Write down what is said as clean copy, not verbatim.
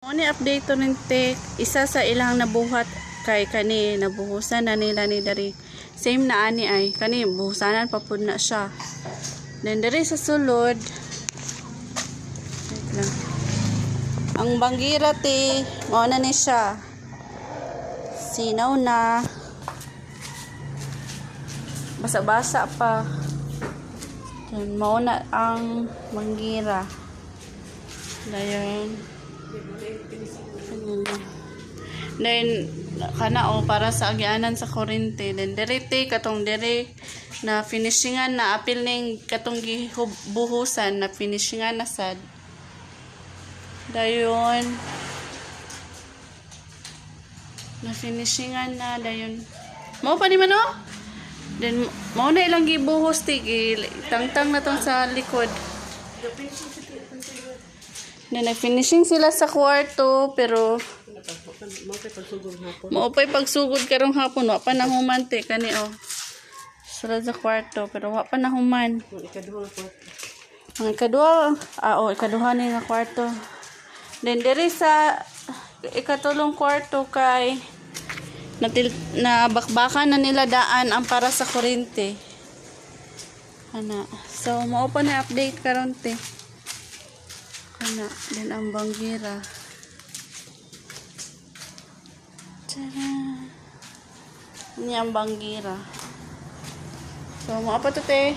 Ni update to ninte isa sa ilang nabuhat kay kani nabuhusan na nila ni dari same na ani ay kani buhusanan pa pud na siya. Then dari sa sulod wait lang. Ang banggira ti mao na ni siya. Sinaw na. Basa-basa pa. Then mao na ang banggira. Dayon. Then kana para sa agianan sa kuryente. Then direte katong dire na finishingan na apil ning katong gibuhusan na finishingan na sad. Dayon na finishingan na dayon. Mao pa ni man oh. Then mao na ilang gibuhos ti tangtang na tong sa likod. Na finishing sila sa kwarto pero maupay pagsugod karong hapon wa pa nahuman te kani oh. Sulod sa kwarto pero wa pa nahuman. Ang ikaduha ikaduha ni nga kwarto. Then diri sa ikatulong kwarto kay na bakbakan na nila daan ang para sa kuryente. Ana. So mao pa na update karon te. Kana din ang banggira. Tada. Ini ang banggira. So, mo apa to te?